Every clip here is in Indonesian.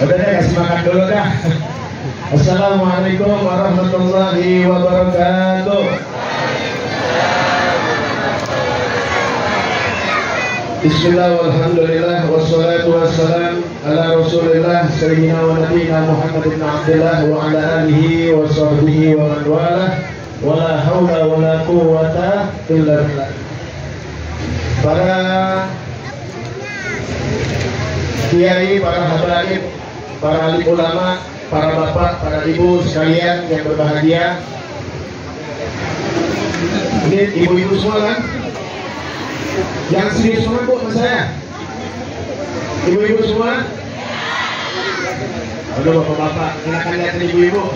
Udah deh, kasih makan dulu dah. Assalamualaikum warahmatullahi wabarakatuh. Bismillah walhamdulillah wassalatu wassalam ala rasulillah sayyidina wa nabiyina Muhammad bin Abdullah wa ala alihi wa sahbihi wa man walah wa la hawla wa la quwwata illa billah. Para kiai, para habaib, para alim ulama, para bapak, para ibu sekalian yang berbahagia. Ini ibu-ibu semua kan? Yang serius semua bu sama saya. Ibu-ibu semua. Aduh bapak-bapak, enakan lihat ibu-ibu.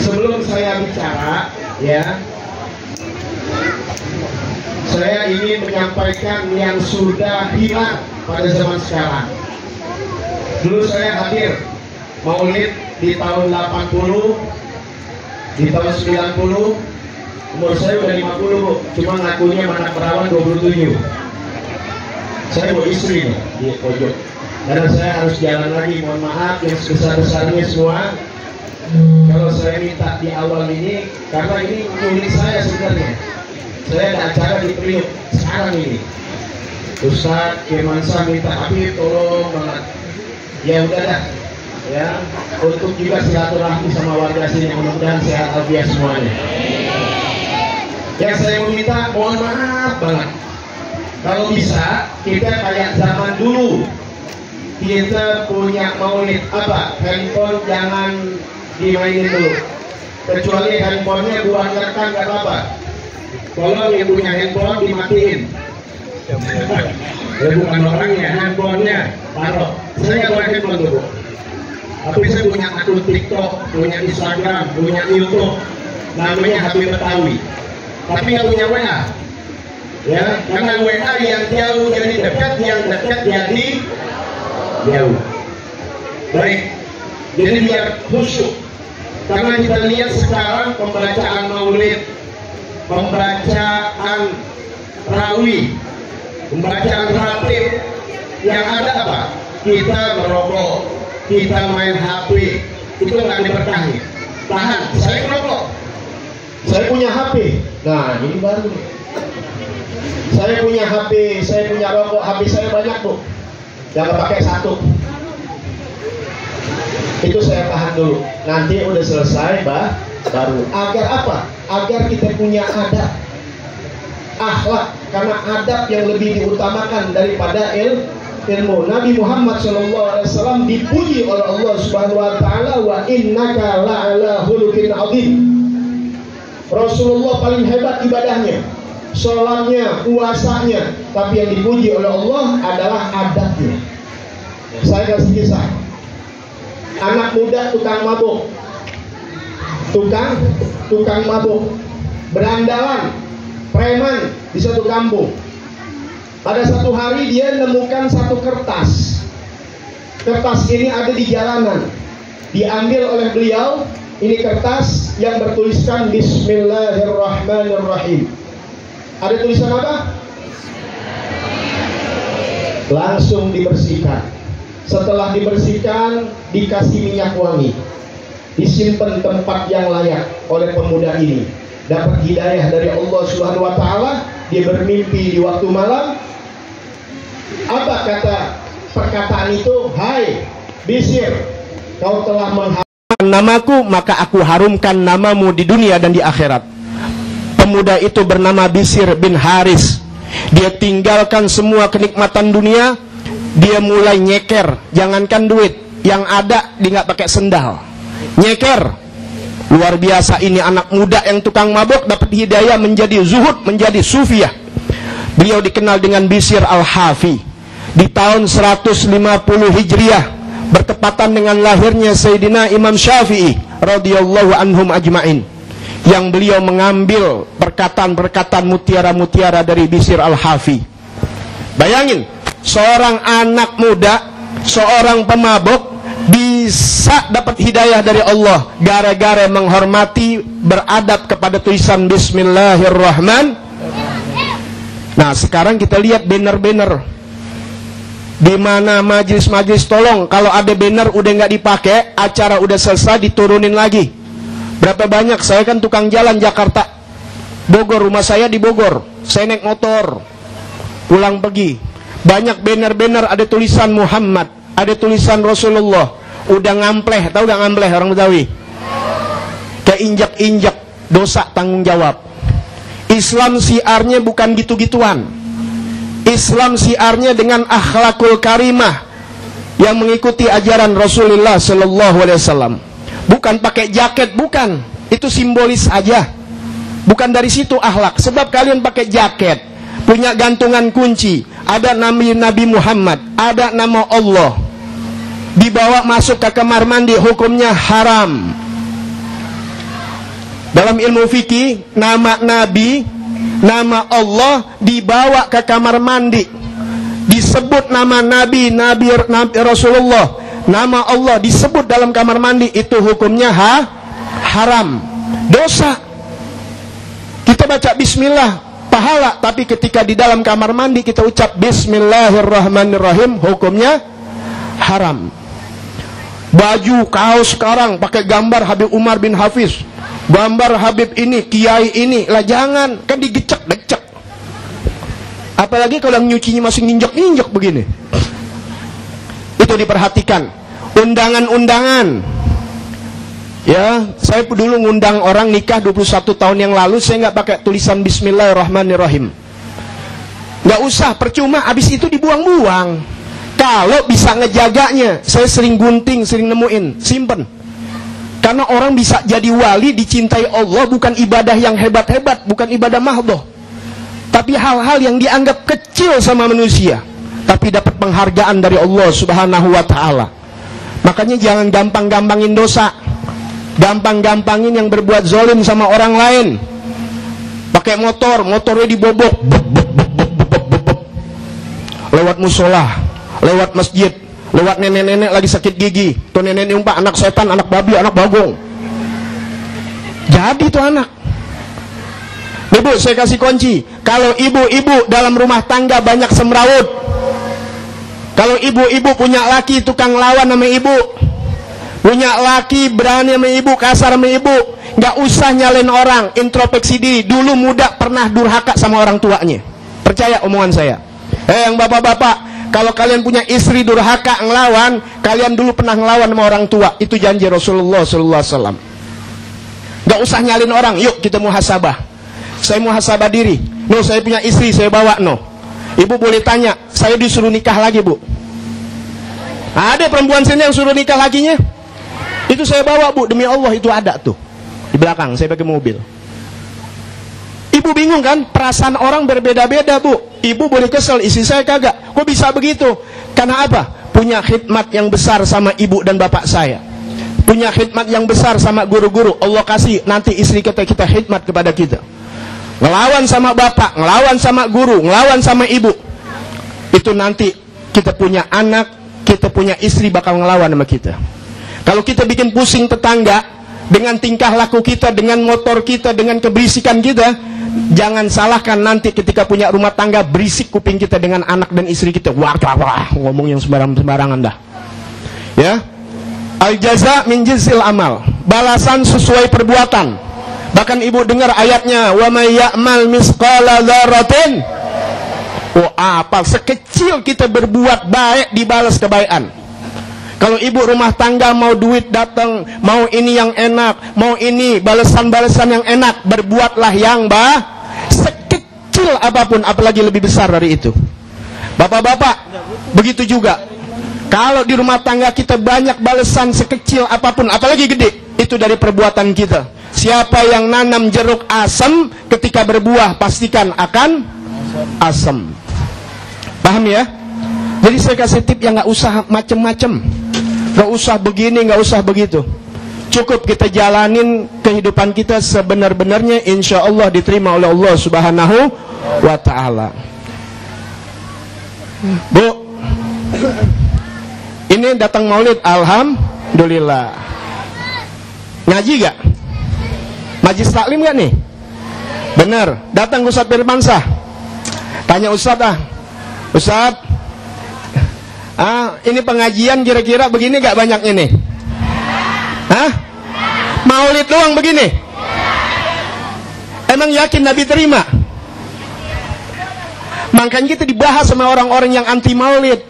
Sebelum saya bicara, ya, saya ingin menyampaikan yang sudah hilang pada zaman sekarang. Dulu saya hadir maulid di tahun 80, di tahun 90. Umur saya udah 50 bu, cuma ngakunya anak perawan 27. Saya bawa istri nih di pojok, karena saya harus jalan lagi. Mohon maaf yang sebesar-besarnya semua kalau saya minta di awal ini, karena ini milik saya sebenarnya. Saya ada acara di Priok sekarang ini. Ustadz Kemansa minta, tapi tolong banget. Ya udah dah, ya, untuk juga silaturahmi sama warga sini, mudah-mudahan sehat alfiah semuanya. Yang saya meminta, mohon maaf banget, kalau bisa kita kayak zaman dulu, kita punya maulid apa, handphone jangan dimainin dulu, kecuali handphonenya buat rekam nggak apa-apa. Kalau yang punya handphone dimatiin. Ya bukan orangnya, handphonenya taruh. Saya bawa handphone dulu, tapi saya punya akun TikTok, punya Instagram, punya YouTube, namanya Habib Betawi. Tapi nggak punya WA, ya, karena WA yang jauh jadi dekat, yang dekat jadi jauh. Baik, jadi biar khusyuk, karena kita lihat sekarang pembacaan maulid, pembacaan rawih, pembacaan ratib, yang ada apa? Kita merokok, kita main HP, itu nggak diberkahi. Tahan, saya merokok, saya punya HP. Nah ini baru nih. Saya punya HP, saya punya rokok, HP saya banyak bu, jangan pakai satu. Itu saya tahan dulu. Nanti udah selesai baru. Agar apa? Agar kita punya adab, akhlak, karena adab yang lebih diutamakan daripada ilmu. Nabi Muhammad SAW dipuji oleh Allah Subhanahu Wa Taala, wa innaka la'ala khuluqin azim. Rasulullah paling hebat ibadahnya, sholatnya, puasanya, tapi yang dipuji oleh Allah adalah adabnya. Saya kasih kisah. Anak muda tukang mabuk, tukang mabuk, berandalan, preman di satu kampung. Pada satu hari dia menemukan satu kertas. Kertas ini ada di jalanan, diambil oleh beliau. Ini kertas yang bertuliskan Bismillahirrahmanirrahim. Ada tulisan apa? Langsung dibersihkan. Setelah dibersihkan, dikasih minyak wangi, disimpan tempat yang layak oleh pemuda ini. Dapat hidayah dari Allah Subhanahu Wa Taala. Dia bermimpi di waktu malam. Apa kata perkataan itu? Hai Bisir, kau telah mengharumkan namaku, maka aku harumkan namamu di dunia dan di akhirat. Pemuda itu bernama Bisir bin Haris. Dia tinggalkan semua kenikmatan dunia. Dia mulai nyeker. Jangankan duit, yang ada dia nggak pakai sendal, nyeker. Luar biasa ini anak muda yang tukang mabuk dapat hidayah menjadi zuhud, menjadi sufiah. Beliau dikenal dengan Bisir Al-Hafi. Di tahun 150 Hijriah, bertepatan dengan lahirnya Sayyidina Imam Syafi'i radhiyallahu anhum ajma'in, yang beliau mengambil perkataan-perkataan mutiara-mutiara dari Bisir Al-Hafi. Bayangin, seorang anak muda, seorang pemabuk bisa dapat hidayah dari Allah gara-gara menghormati, beradab kepada tulisan Bismillahirrahmanirrahim. Nah sekarang kita lihat banner-banner Di mana majlis-majlis, tolong kalau ada banner udah nggak dipakai, acara udah selesai, diturunin lagi. Berapa banyak, saya kan tukang jalan Jakarta Bogor, rumah saya di Bogor, saya naik motor pulang pergi, banyak banner-banner ada tulisan Muhammad, ada tulisan Rasulullah, udah ngampleh, tahu gak ngampleh orang Betawi? Keinjak-injak, dosa tanggung jawab. Islam siarnya bukan gitu-gituan. Islam siarnya dengan akhlakul karimah yang mengikuti ajaran Rasulullah Sallallahu Alaihi Wasallam. Bukan pakai jaket, bukan. Itu simbolis aja. Bukan dari situ akhlak. Sebab kalian pakai jaket, punya gantungan kunci, ada Nabi Muhammad, ada nama Allah, dibawa masuk ke kamar mandi, hukumnya haram. Dalam ilmu fikih, nama Nabi, nama Allah dibawa ke kamar mandi, disebut nama Nabi Rasulullah, nama Allah disebut dalam kamar mandi, itu hukumnya haram, dosa. Kita baca bismillah, pahala, tapi ketika di dalam kamar mandi kita ucap bismillahirrahmanirrahim, hukumnya haram. Baju, kaos sekarang pakai gambar Habib Umar bin Hafiz, gambar Habib ini, kiai ini, lah jangan, kan digecek-gecek. Apalagi kalau nyucinya masih nginjek-nginjek begini. Itu diperhatikan. Undangan-undangan. Ya, saya dulu ngundang orang nikah 21 tahun yang lalu, saya nggak pakai tulisan bismillahirrahmanirrahim. Nggak usah, percuma, habis itu dibuang-buang. Kalau bisa ngejaganya, saya sering gunting, sering nemuin, simpen. Karena orang bisa jadi wali, dicintai Allah, bukan ibadah yang hebat-hebat, bukan ibadah mahdoh, tapi hal-hal yang dianggap kecil sama manusia, tapi dapat penghargaan dari Allah Subhanahu wa ta'ala. Makanya jangan gampang-gampangin dosa, gampang-gampangin yang berbuat zalim sama orang lain. Pakai motornya dibobok, lewat musola, lewat masjid, lewat nenek-nenek lagi sakit gigi, tuh nenek nyumpah anak setan, anak babi, anak bagong. Jadi tuh anak. Ibu, saya kasih kunci. Kalau ibu-ibu dalam rumah tangga banyak semrawut, kalau ibu-ibu punya laki tukang lawan sama ibu, punya laki berani sama ibu, kasar sama ibu, nggak usah nyalain orang, introspeksi diri. Dulu muda pernah durhaka sama orang tuanya. Percaya omongan saya. Yang bapak-bapak, kalau kalian punya istri durhaka ngelawan, kalian dulu pernah ngelawan sama orang tua. Itu janji Rasulullah SAW. Gak usah nyalin orang, yuk kita muhasabah. Saya muhasabah diri. No, saya punya istri, saya bawa no. Ibu boleh tanya, saya disuruh nikah lagi bu? Ada perempuan sini yang suruh nikah laginya? Itu saya bawa bu, demi Allah itu ada tuh. Di belakang, saya pakai mobil. Ibu bingung kan? Perasaan orang berbeda-beda bu. Ibu boleh kesel, istri saya kagak. Kok bisa begitu? Karena apa? Punya khidmat yang besar sama ibu dan bapak saya. Punya khidmat yang besar sama guru-guru. Allah kasih nanti istri kita khidmat kepada kita. Ngelawan sama bapak, ngelawan sama guru, ngelawan sama ibu. Itu nanti kita punya anak, kita punya istri bakal ngelawan sama kita. Kalau kita bikin pusing tetangga dengan tingkah laku kita, dengan motor kita, dengan keberisikan kita, jangan salahkan nanti ketika punya rumah tangga berisik kuping kita dengan anak dan istri kita. Wah, ngomong yang sembarangan dah. Ya. Al-jaza min jinsil amal. Balasan sesuai perbuatan. Bahkan ibu dengar ayatnya, wa may ya'mal misqala dzarratin. Oh, apa sekecil kita berbuat baik dibalas kebaikan. Kalau ibu rumah tangga mau duit datang, mau ini yang enak, mau ini balasan-balasan yang enak, berbuatlah yang sekecil apapun, apalagi lebih besar dari itu. Bapak-bapak, begitu juga. Kalau di rumah tangga kita banyak balasan sekecil apapun, apalagi gede, itu dari perbuatan kita. Siapa yang nanam jeruk asam, ketika berbuah pastikan akan asam. Paham ya? Jadi saya kasih tip yang nggak usah macem-macem, nggak usah begini, nggak usah begitu. Cukup kita jalanin kehidupan kita sebenar-benarnya, insya Allah diterima oleh Allah Subhanahu wa Ta'ala. Bu, ini datang maulid, alhamdulillah. Ngaji gak? Majlis taklim gak nih? Bener. Datang Ustadz Firmansyah, tanya Ustadz Ustadz, Ini pengajian kira-kira begini gak banyak ini? Maulid doang begini? Emang yakin Nabi terima? Makanya kita dibahas sama orang-orang yang anti maulid.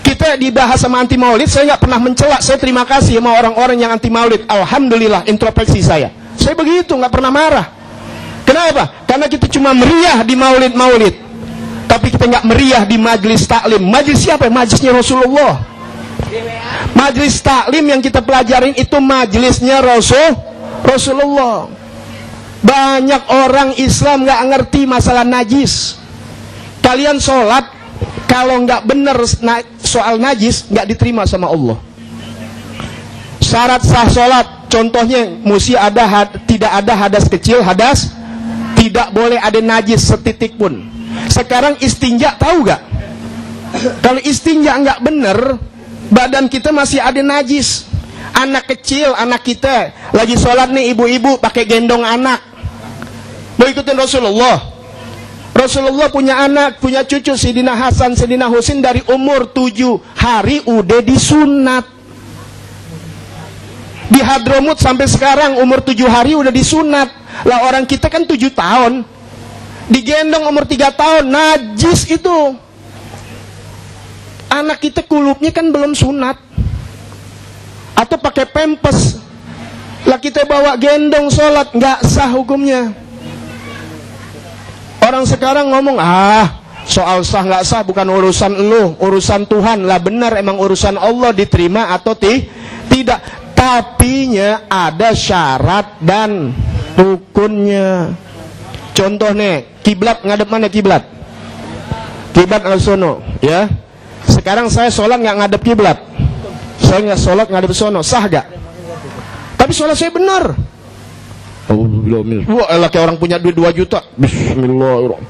Kita dibahas sama anti maulid. Saya nggak pernah mencela. Saya terima kasih sama orang-orang yang anti maulid. Alhamdulillah, introspeksi saya begitu, nggak pernah marah. Kenapa? Karena kita cuma meriah di maulid-maulid, tapi kita nggak meriah di majlis taklim. Majlis siapa? Majlisnya Rasulullah. Majlis taklim yang kita pelajarin itu majlisnya Rasulullah. Banyak orang Islam nggak ngerti masalah najis. Kalian sholat, kalau nggak benar soal najis, nggak diterima sama Allah. Syarat sah sholat, contohnya mesti tidak ada hadas kecil, hadas tidak boleh ada najis setitik pun. Sekarang istinja, tahu nggak? Kalau istinja nggak benar, badan kita masih ada najis. Anak kecil, anak kita lagi sholat nih, ibu-ibu pakai gendong anak, mau ikutin Rasulullah. Rasulullah punya anak, punya cucu, Sayyidina Hasan, Sayyidina Husain dari umur 7 hari udah disunat. Di Hadramut sampai sekarang umur 7 hari udah disunat. Lah orang kita kan 7 tahun. Digendong umur 3 tahun, najis itu. Anak kita kulupnya kan belum sunat. Atau pakai pempes. Lah kita bawa gendong sholat, nggak sah hukumnya. Orang sekarang ngomong, soal sah nggak sah bukan urusan lu, urusan Tuhan. Lah benar, emang urusan Allah, diterima atau tidak. Tapinya ada syarat dan rukunnya. Contoh nih, kiblat ngadep mana kiblat? Kiblat al sono, ya. Sekarang saya sholat nggak ngadep kiblat, saya nggak sholat ngadep sono, sah gak? Tapi sholat saya benar. Wah, kayak orang punya duit 2 juta. Bismillahirrahmanirrahim.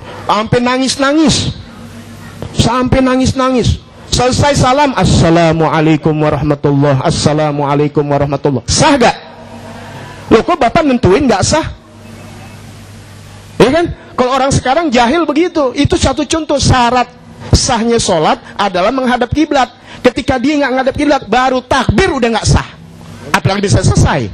Sampai nangis-nangis. Selesai salam, assalamualaikum warahmatullah, assalamualaikum warahmatullah. Sah gak? Loh, kok bapak nentuin gak sah? Ya kan? Kalau orang sekarang jahil begitu. Itu satu contoh syarat sahnya sholat adalah menghadap kiblat. Ketika dia nggak menghadap kiblat, baru takbir udah nggak sah. Apalagi bisa selesai.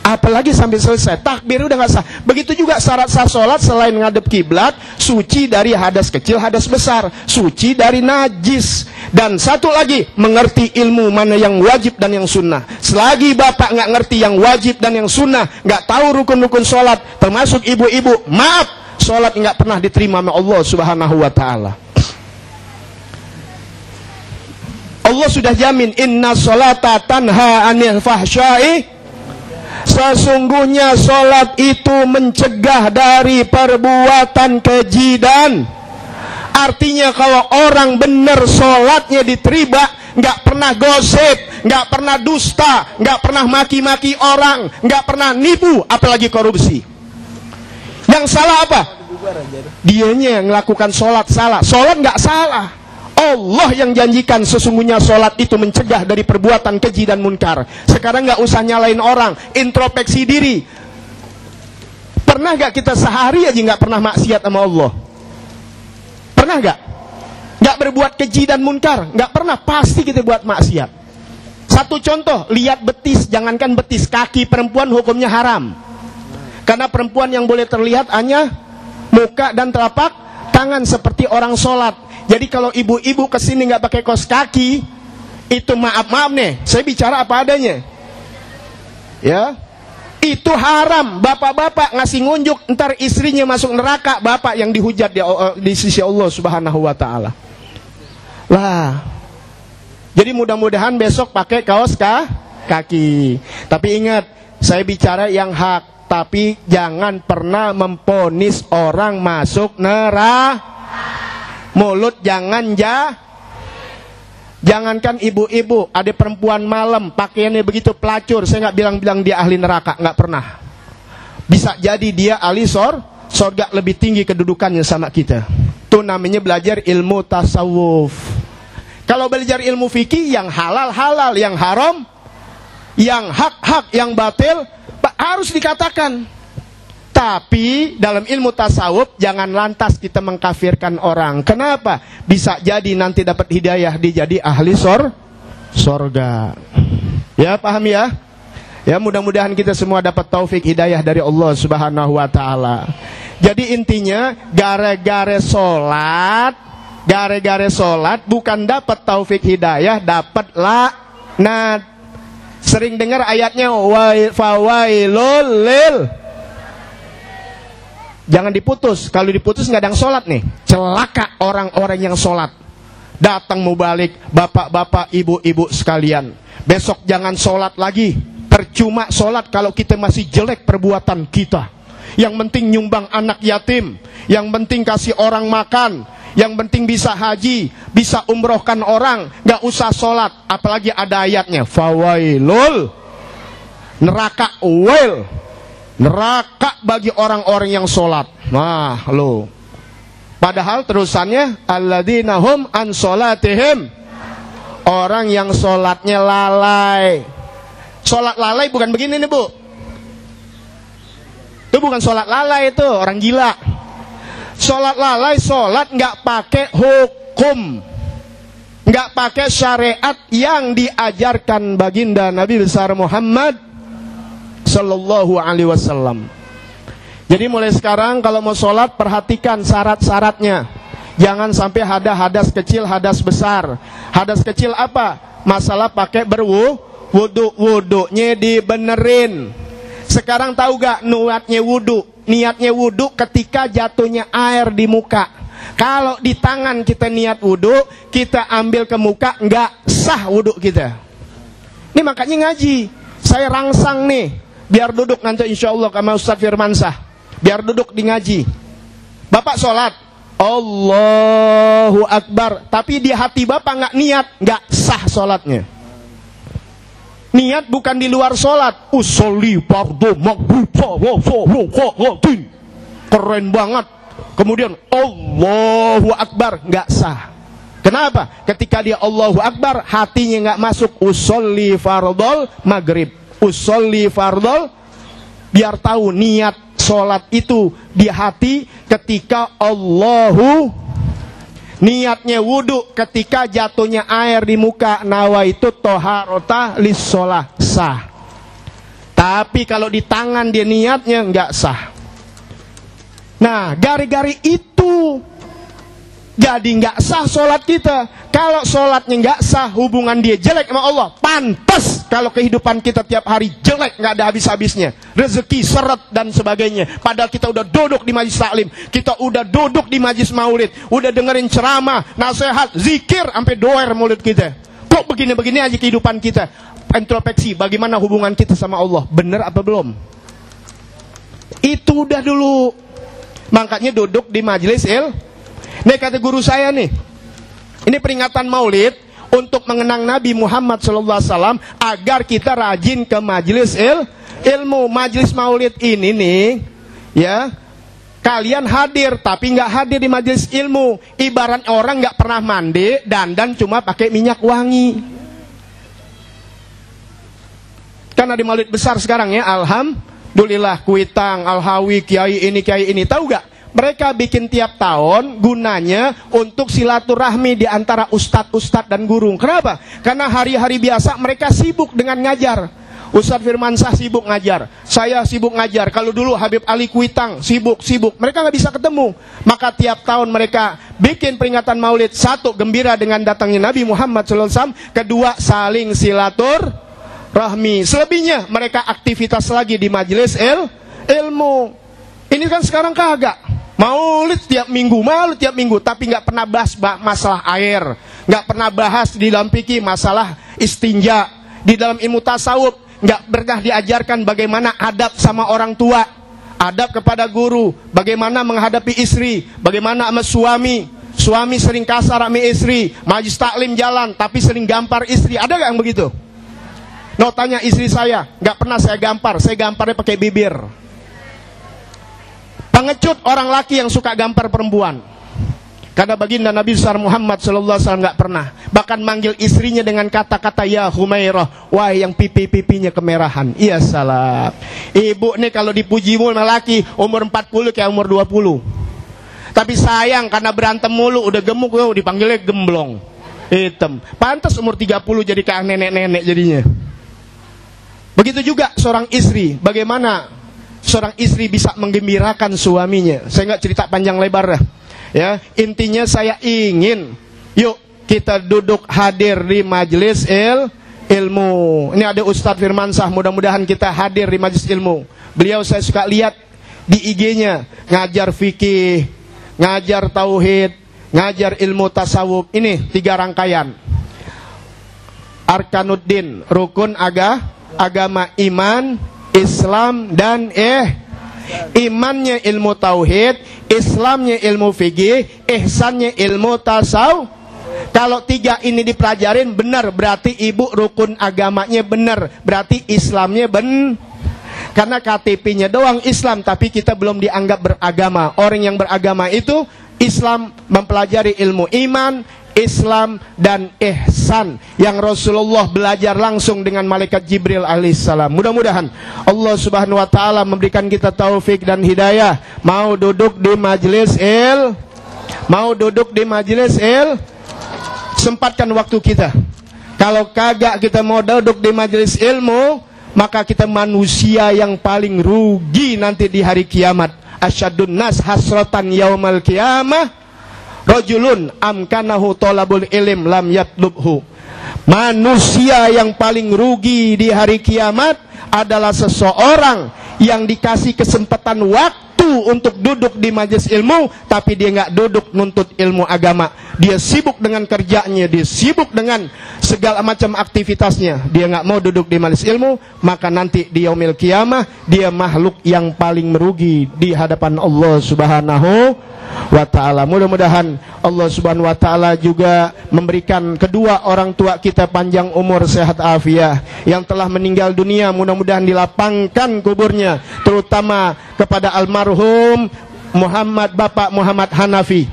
Apalagi sampai selesai, takbir udah nggak sah. Begitu juga syarat sah sholat selain menghadap kiblat, suci dari hadas kecil, hadas besar, suci dari najis. Dan satu lagi, mengerti ilmu mana yang wajib dan yang sunnah. Selagi bapak nggak ngerti yang wajib dan yang sunnah, nggak tahu rukun-rukun sholat, termasuk ibu-ibu, maaf, sholat nggak pernah diterima oleh Allah Subhanahu wa Ta'ala. Allah sudah jamin, inna sholata tanha anil fahsyai. Sesungguhnya sholat itu mencegah dari perbuatan keji. Dan artinya kalau orang benar sholatnya diterima, nggak pernah gosip, nggak pernah dusta, nggak pernah maki-maki orang, nggak pernah nipu, apalagi korupsi. Yang salah apa? Dianya yang melakukan sholat salah. Sholat nggak salah. Allah yang janjikan sesungguhnya sholat itu mencegah dari perbuatan keji dan munkar. Sekarang nggak usah nyalain orang, introspeksi diri. Pernah nggak kita sehari aja nggak pernah maksiat sama Allah? Pernah nggak? Nggak berbuat keji dan munkar? Nggak pernah, pasti kita buat maksiat. Satu contoh, lihat betis, jangankan betis, kaki perempuan hukumnya haram. Karena perempuan yang boleh terlihat hanya muka dan telapak tangan seperti orang sholat. Jadi kalau ibu-ibu kesini nggak pakai kaos kaki, itu maaf nih, saya bicara apa adanya, ya, itu haram. Bapak-bapak ngasih ngunjuk, ntar istrinya masuk neraka, bapak yang dihujat di sisi Allah Subhanahu wa Ta'ala. Lah, jadi mudah-mudahan besok pakai kaos kaki. Tapi ingat, saya bicara yang hak, tapi jangan pernah memponis orang masuk neraka. Mulut jangankan ibu-ibu, ada perempuan malam pakaiannya begitu pelacur, saya nggak bilang dia ahli neraka, nggak pernah. Bisa jadi dia ahli surga, lebih tinggi kedudukannya sama kita. Itu namanya belajar ilmu tasawuf. Kalau belajar ilmu fikih, yang halal, yang haram, yang hak, yang batil, harus dikatakan. Tapi dalam ilmu tasawuf jangan lantas kita mengkafirkan orang. Kenapa? Bisa jadi nanti dapat hidayah dia jadi ahli sorga. Ya, paham ya? Ya, mudah-mudahan kita semua dapat taufik hidayah dari Allah Subhanahu wa taala. Jadi intinya gara-gara sholat bukan dapat taufik hidayah, dapat laknat. Sering dengar ayatnya fawailul lil. Jangan diputus. Kalau diputus nggak ada yang sholat nih. Celaka orang-orang yang sholat. Datang mubalik, bapak-bapak, ibu-ibu sekalian. Besok jangan sholat lagi. Percuma sholat kalau kita masih jelek perbuatan kita. Yang penting nyumbang anak yatim. Yang penting kasih orang makan. Yang penting bisa haji, bisa umrohkan orang. Nggak usah sholat. Apalagi ada ayatnya. Fawailul. Neraka wail. Neraka bagi orang-orang yang sholat. Nah, lo. Padahal terusannya alladzina hum an sholatihim. Orang yang sholatnya lalai. Sholat lalai bukan begini nih, Bu. Itu bukan sholat lalai, itu orang gila. Sholat lalai, sholat nggak pakai hukum, nggak pakai syariat yang diajarkan baginda Nabi besar Muhammad Sallallahu Alaihi Wasallam. Jadi mulai sekarang kalau mau sholat perhatikan syarat-syaratnya. Jangan sampai ada hadas kecil, hadas besar. Hadas kecil apa? Masalah pakai wudunya dibenerin. Sekarang tahu gak niatnya wudu? Niatnya wudu ketika jatuhnya air di muka. Kalau di tangan kita niat wudu, kita ambil ke muka, nggak sah wudu kita. Ini makanya ngaji. Saya rangsang nih, biar duduk nanti insya Allah sama Ustaz Firmansyah. Biar duduk di ngaji. Bapak sholat, Allahu Akbar, tapi di hati bapak nggak niat, nggak sah sholatnya. Niat bukan di luar sholat. Usolli fardhu maghriba wa salatin. Keren banget. Kemudian Allahu Akbar, nggak sah. Kenapa? Ketika dia Allahu Akbar, hatinya nggak masuk. Usolli fardhol maghrib. Usolli fardhol, biar tahu niat sholat itu di hati ketika Allahu. Niatnya wudu ketika jatuhnya air di muka, nawaitu toharota lissolah, sah. Tapi kalau di tangan dia niatnya nggak sah. Nah, gara-gara itu jadi nggak sah sholat kita. Kalau sholatnya nggak sah, hubungan dia jelek sama Allah. Pantas kalau kehidupan kita tiap hari jelek, nggak ada habis-habisnya. Rezeki seret dan sebagainya. Padahal kita udah duduk di majlis taklim, kita udah duduk di majlis maulid, udah dengerin ceramah, nasihat, zikir sampai doer mulut kita. Kok begini-begini aja kehidupan kita? Introspeksi, bagaimana hubungan kita sama Allah? Bener apa belum? Itu udah dulu. Makanya duduk di majlis Nih kata guru saya nih, ini peringatan maulid untuk mengenang Nabi Muhammad SAW agar kita rajin ke majelis ilmu. Majelis maulid ini nih, ya, kalian hadir tapi nggak hadir di majelis ilmu. Ibarat orang nggak pernah mandi, dandan cuma pakai minyak wangi. Karena di maulid besar sekarang ya, alhamdulillah, Kuitang, Al-Hawi, kiai ini, tahu gak? Mereka bikin tiap tahun gunanya untuk silaturahmi di antara ustadz-ustadz dan guru. Kenapa? Karena hari-hari biasa mereka sibuk dengan ngajar. Ustadz Firmansyah sibuk ngajar, saya sibuk ngajar. Kalau dulu Habib Ali Kuitang sibuk. Mereka nggak bisa ketemu. Maka tiap tahun mereka bikin peringatan maulid. Satu, gembira dengan datangnya Nabi Muhammad SAW. Kedua, saling silaturahmi. Selebihnya mereka aktivitas lagi di majelis ilmu. Ini kan sekarang kagak. Maulid tiap minggu, tapi nggak pernah bahas masalah air, nggak pernah bahas di dalam fikih masalah istinja. Di dalam ilmu tasawuf nggak pernah diajarkan bagaimana adab sama orang tua, adab kepada guru, bagaimana menghadapi istri, bagaimana sama suami. Suami sering kasar sama istri, majlis taklim jalan, tapi sering gampar istri. Ada nggak yang begitu? No, tanya istri saya, nggak pernah saya gampar. Saya gamparnya pakai bibir. Pengecut orang laki yang suka gampar perempuan. Karena baginda Nabi besar Muhammad sallallahu alaihi wasallam nggak pernah, bahkan manggil istrinya dengan kata-kata ya Humairah, wah yang pipi-pipinya kemerahan. Iya salah. Ibu nih kalau dipuji mulu laki umur 40 kayak umur 20. Tapi sayang karena berantem mulu udah gemuk, dipanggilnya gemblong. Hitam. Pantas umur 30 jadi kayak nenek-nenek jadinya. Begitu juga seorang istri, bagaimana seorang istri bisa menggembirakan suaminya. Saya nggak cerita panjang lebar ya. Intinya saya ingin, yuk kita duduk hadir di majelis ilmu. Ini ada Ustadz Firmansah, mudah-mudahan kita hadir di majelis ilmu. Beliau saya suka lihat di IG-nya, ngajar fikih, ngajar tauhid, ngajar ilmu tasawuf. Ini 3 rangkaian. Arkanuddin, rukun agama, iman, Islam, dan imannya ilmu tauhid, Islamnya ilmu fikih, ihsannya ilmu tasawuf. Kalau 3 ini dipelajarin benar, berarti ibu rukun agamanya benar, berarti Islamnya benar. Karena KTP-nya doang Islam, tapi kita belum dianggap beragama. Orang yang beragama itu Islam mempelajari ilmu iman, Islam, dan ihsan yang Rasulullah belajar langsung dengan malaikat Jibril alaihissalam. Mudah-mudahan Allah subhanahu wa ta'ala memberikan kita taufik dan hidayah. Mau duduk di majelis sempatkan waktu kita. Kalau kagak kita mau duduk di majelis ilmu, maka kita manusia yang paling rugi nanti di hari kiamat. Asyadun nas hasratan yaumal qiyamah rajulun amkanahu thalabul ilm lam yatlubhu. Manusia yang paling rugi di hari kiamat adalah seseorang yang dikasih kesempatan waktu untuk duduk di majelis ilmu, tapi dia nggak duduk nuntut ilmu agama. Dia sibuk dengan kerjanya, dia sibuk dengan segala macam aktivitasnya, dia nggak mau duduk di majelis ilmu. Maka nanti di yaumil qiyamah dia makhluk yang paling merugi di hadapan Allah subhanahu wa ta'ala. Mudah-mudahan Allah subhanahu wa ta'ala juga memberikan kedua orang tua kita panjang umur, sehat afiat. Yang telah meninggal dunia, mudah-mudahan dilapangkan kuburnya, terutama kepada almarhum Bapak Muhammad Hanafi,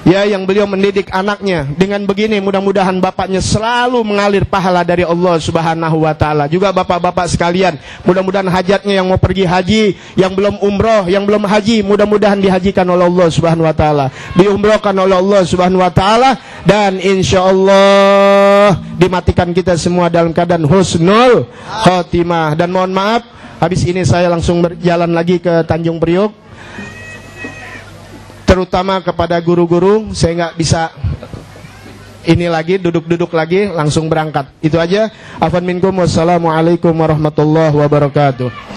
ya, yang beliau mendidik anaknya. Dengan begini mudah-mudahan bapaknya selalu mengalir pahala dari Allah subhanahu wa ta'ala. Juga bapak-bapak sekalian, mudah-mudahan hajatnya yang mau pergi haji, yang belum umroh, yang belum haji, mudah-mudahan dihajikan oleh Allah subhanahu wa ta'ala, diumrohkan oleh Allah subhanahu wa ta'ala, dan insya Allah dimatikan kita semua dalam keadaan husnul khotimah. Dan mohon maaf, habis ini saya langsung berjalan lagi ke Tanjung Priok, terutama kepada guru-guru. Saya nggak bisa ini lagi, duduk-duduk lagi, langsung berangkat. Itu aja. Afwan minkum, wassalamualaikum warahmatullahi wabarakatuh.